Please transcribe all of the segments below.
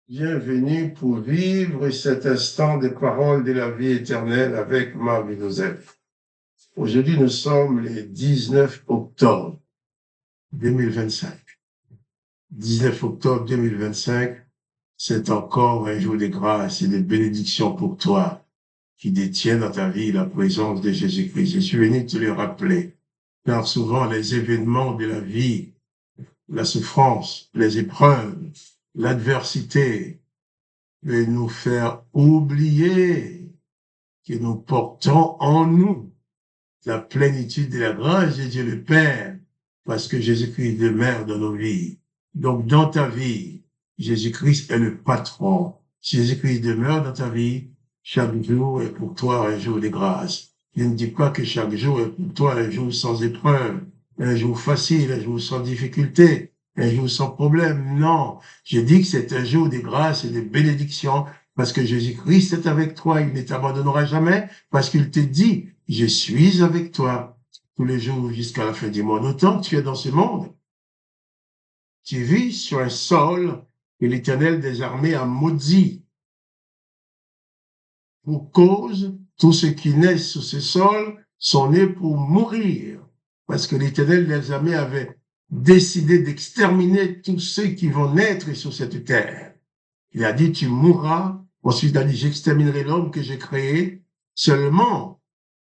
Bienvenue pour vivre cet instant des paroles de la vie éternelle avec Marie-Joseph. Aujourd'hui, nous sommes le 19 octobre 2025. 19 octobre 2025, c'est encore un jour de grâce et de bénédiction pour toi qui détiens dans ta vie la présence de Jésus-Christ. Je suis venu te le rappeler, car souvent les événements de la vie, la souffrance, les épreuves, l'adversité, de nous faire oublier que nous portons en nous la plénitude de la grâce de Dieu le Père, parce que Jésus-Christ demeure dans nos vies. Donc, dans ta vie, Jésus-Christ est le patron. Si Jésus-Christ demeure dans ta vie, chaque jour est pour toi un jour de grâce. Je ne dis pas que chaque jour est pour toi un jour sans épreuve, un jour facile, un jour sans difficulté, un jour sans problème. Non, je dis que c'est un jour de grâce et de bénédiction parce que Jésus-Christ est avec toi, il ne t'abandonnera jamais parce qu'il te dit, je suis avec toi tous les jours jusqu'à la fin du monde. Autant que tu es dans ce monde, tu vis sur un sol que l'Éternel des armées a maudit. Pour cause, tous ceux qui naissent sur ce sol sont nés pour mourir. Parce que l'Éternel des armées avait décidé d'exterminer tous ceux qui vont naître sur cette terre. Il a dit, tu mourras. Ensuite, il a dit, j'exterminerai l'homme que j'ai créé. Seulement,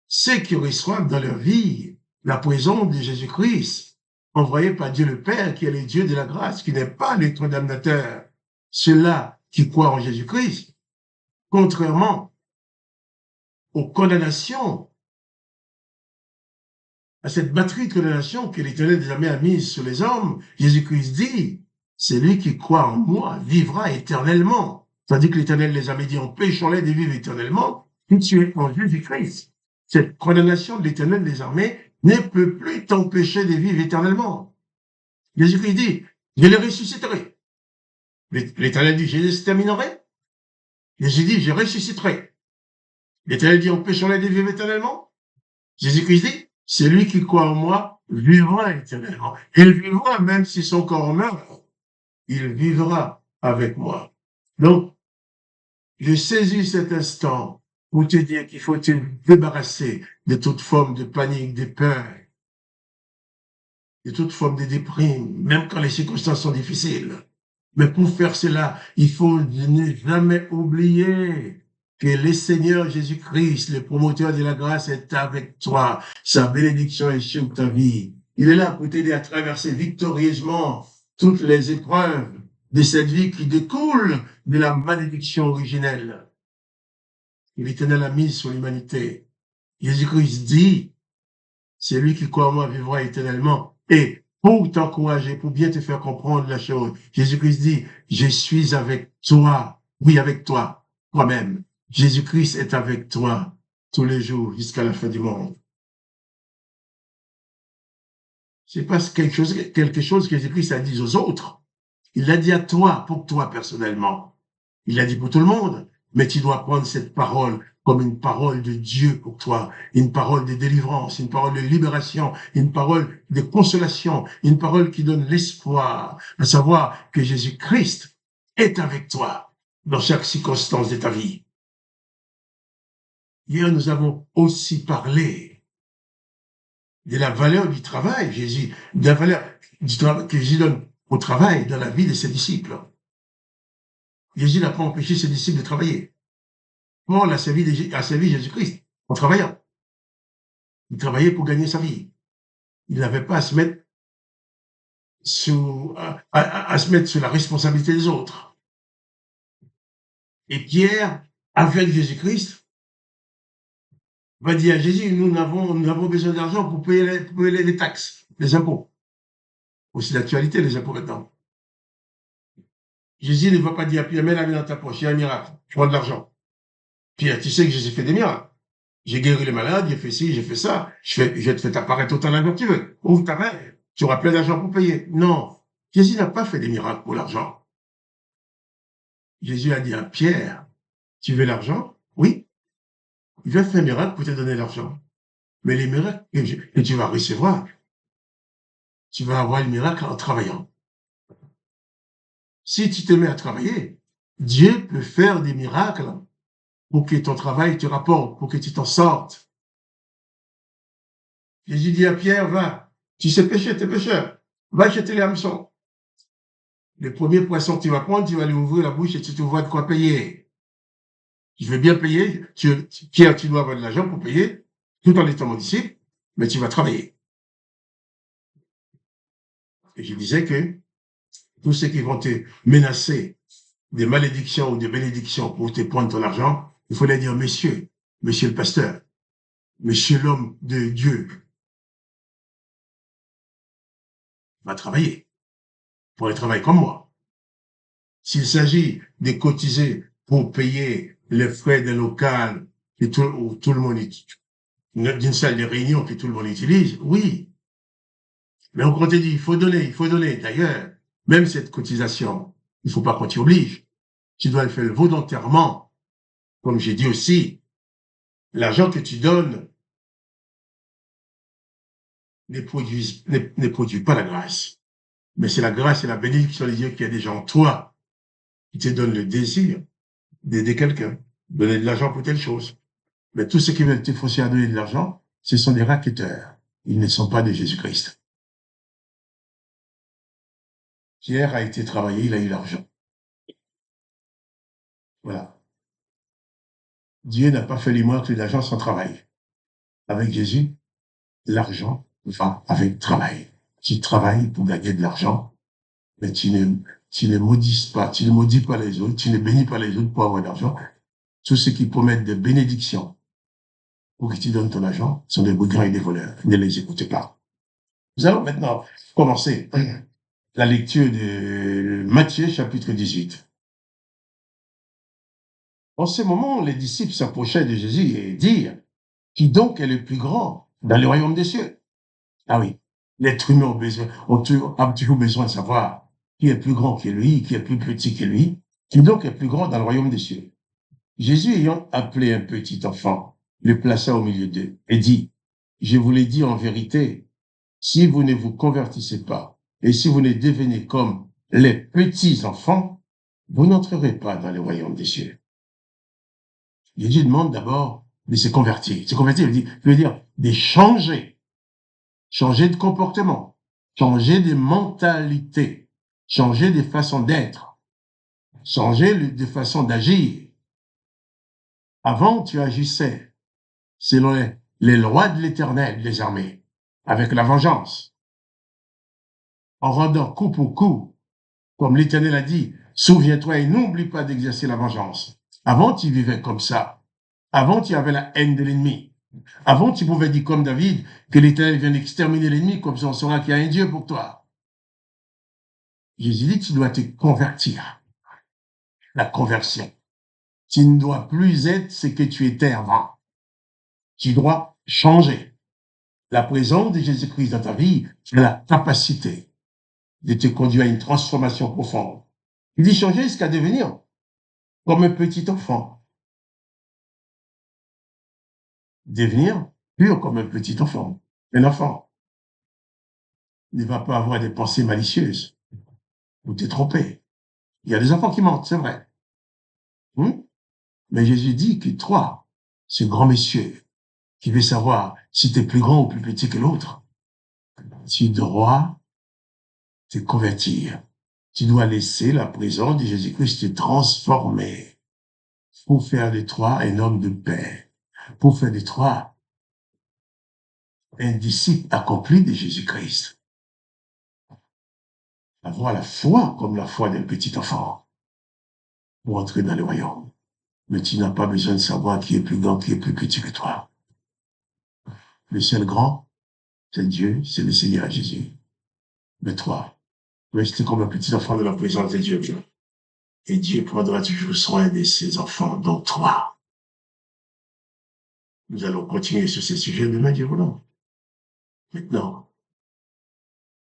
ceux qui reçoivent dans leur vie la présence de Jésus-Christ, envoyé par Dieu le Père, qui est le Dieu de la grâce, qui n'est pas le condamnateur, ceux-là qui croient en Jésus-Christ, contrairement aux condamnations, à cette batterie de condamnation que l'Éternel des armées a mise sur les hommes, Jésus-Christ dit, celui qui croit en moi vivra éternellement. Tandis que l'Éternel les armées dit, empêchons-les de vivre éternellement, si tu es en Jésus-Christ. Cette condamnation de l'Éternel des armées ne peut plus t'empêcher de vivre éternellement. Jésus-Christ dit, je les ressusciterai. L'Éternel dit, je les exterminerai. Jésus dit, je ressusciterai. L'Éternel dit, empêchons-les de vivre éternellement. Jésus-Christ dit, celui qui croit en moi vivra éternellement. Il vivra même si son corps meurt. Il vivra avec moi. Donc, je saisis cet instant pour te dire qu'il faut te débarrasser de toute forme de panique, de peur, de toute forme de déprime, même quand les circonstances sont difficiles. Mais pour faire cela, il faut ne jamais oublier que le Seigneur Jésus-Christ, le promoteur de la grâce, est avec toi. Sa bénédiction est sur ta vie. Il est là pour t'aider à traverser victorieusement toutes les épreuves de cette vie qui découle de la malédiction originelle que l'Éternel a mise sur l'humanité. Jésus-Christ dit, celui qui croit en moi vivra éternellement. Et pour t'encourager, pour bien te faire comprendre la chose, Jésus-Christ dit, je suis avec toi. Oui, avec toi, toi-même. Jésus-Christ est avec toi tous les jours jusqu'à la fin du monde. C'est pas quelque chose que Jésus-Christ a dit aux autres. Il l'a dit à toi, pour toi personnellement. Il l'a dit pour tout le monde. Mais tu dois prendre cette parole comme une parole de Dieu pour toi, une parole de délivrance, une parole de libération, une parole de consolation, une parole qui donne l'espoir, à savoir que Jésus-Christ est avec toi dans chaque circonstance de ta vie. Hier, nous avons aussi parlé de la valeur du travail, Jésus, de la valeur du travail que Jésus donne au travail dans la vie de ses disciples. Jésus n'a pas empêché ses disciples de travailler. Paul a servi Jésus-Christ en travaillant. Il travaillait pour gagner sa vie. Il n'avait pas à se mettre à se mettre sous la responsabilité des autres. Et Pierre, avec Jésus-Christ, va dire à Jésus, nous avons besoin d'argent pour payer les taxes, les impôts. Aussi d'actualité, les impôts maintenant. Jésus ne va pas dire à Pierre, mets la main dans ta poche, il y a un miracle, je prends de l'argent. Pierre, tu sais que Jésus fait des miracles. J'ai guéri les malades, j'ai fait ci, j'ai fait ça, je vais te faire apparaître autant d'argent que tu veux. Ouvre ta main, tu auras plein d'argent pour payer. Non, Jésus n'a pas fait des miracles pour l'argent. Jésus a dit à Pierre, tu veux l'argent? Oui. Il va faire un miracle pour te donner l'argent. Mais les miracles que tu vas recevoir, tu vas avoir le miracle en travaillant. Si tu te mets à travailler, Dieu peut faire des miracles pour que ton travail te rapporte, pour que tu t'en sortes. Jésus dit à Pierre, va, tu sais pêcher, t'es pêcheur, va jeter les hameçons. Le premier poisson que tu vas prendre, tu vas lui ouvrir la bouche et tu te vois de quoi payer. Je vais bien payer, Pierre, tu dois avoir de l'argent pour payer, tout en étant mon disciple, mais tu vas travailler. Et je disais que tous ceux qui vont te menacer des malédictions ou des bénédictions pour te prendre ton argent, il faut leur dire, monsieur le pasteur, monsieur l'homme de Dieu, va travailler pour un travail comme moi. S'il s'agit de cotiser pour payer les frais d'un local où tout le monde d'une salle de réunion que tout le monde utilise, oui. Mais on te dit, il faut donner, il faut donner. D'ailleurs, même cette cotisation, il ne faut pas qu'on t'y oblige. Tu dois le faire volontairement. Comme j'ai dit aussi, l'argent que tu donnes ne produit pas la grâce. Mais c'est la grâce et la bénédiction de Dieu qui est déjà en toi, qui te donne le désir d'aider quelqu'un, donner de l'argent pour telle chose. Mais tous ceux qui veulent te forcer à donner de l'argent, ce sont des racketteurs. Ils ne sont pas de Jésus-Christ. Pierre a été travaillé, il a eu l'argent. Voilà. Dieu n'a pas fait les miracles de l'argent sans travail. Avec Jésus, l'argent va avec travail. Tu travailles pour gagner de l'argent, mais tu ne maudis pas, tu ne maudis pas les autres, tu ne bénis pas les autres pour avoir de l'argent. Tous ceux qui promettent des bénédictions pour que tu donnes ton argent sont des brigands et des voleurs. Ne les écoutez pas. Nous allons maintenant commencer la lecture de Matthieu, chapitre 18. En ce moment, les disciples s'approchaient de Jésus et dirent, qui donc est le plus grand dans le royaume des cieux? Ah oui, l'être humain a toujours besoin de savoir qui est plus grand que lui, qui est plus petit que lui, qui donc est plus grand dans le royaume des cieux. Jésus ayant appelé un petit enfant, le plaça au milieu d'eux et dit, je vous l'ai dit en vérité, si vous ne vous convertissez pas et si vous ne devenez comme les petits enfants, vous n'entrerez pas dans le royaume des cieux. Jésus demande d'abord de se convertir. Se convertir veut dire de changer de comportement, changer de mentalité, changer de façon d'être, changer de façon d'agir. Avant, tu agissais selon les lois de l'Éternel des armées, avec la vengeance, en rendant coup pour coup, comme l'Éternel a dit, souviens-toi et n'oublie pas d'exercer la vengeance. Avant, tu vivais comme ça. Avant, tu avais la haine de l'ennemi. Avant, tu pouvais dire comme David que l'Éternel vient d'exterminer l'ennemi, comme ça on saura qu'il y a un Dieu pour toi. Jésus dit que tu dois te convertir. La conversion. Tu ne dois plus être ce que tu étais avant. Tu dois changer. La présence de Jésus-Christ dans ta vie a la capacité de te conduire à une transformation profonde. Il dit changer jusqu'à devenir comme un petit enfant. Devenir pur comme un petit enfant. Un enfant ne va pas avoir des pensées malicieuses ou te tromper. Il y a des enfants qui mentent, c'est vrai. Mais Jésus dit que toi, ce grand monsieur, qui veut savoir si tu es plus grand ou plus petit que l'autre, tu dois te convertir. Tu dois laisser la présence de Jésus-Christ te transformer pour faire de toi un homme de paix, pour faire de toi un disciple accompli de Jésus-Christ. Avoir la foi comme la foi d'un petit enfant pour entrer dans le royaume. Mais tu n'as pas besoin de savoir qui est plus grand, qui est plus petit que toi. Le seul grand, c'est Dieu, c'est le Seigneur Jésus. Mais toi, restez comme un petit enfant de la présence de Dieu. Et Dieu prendra toujours soin de ses enfants, dont toi. Nous allons continuer sur ces sujets demain, Dieu voulant. Maintenant,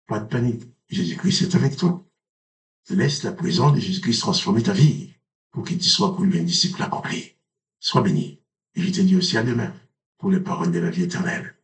pas de panique. Jésus-Christ est avec toi. Laisse la présence de Jésus-Christ transformer ta vie pour qu'il te soit pour lui un disciple accompli. Sois béni. Et je te dis aussi à demain pour les paroles de la vie éternelle.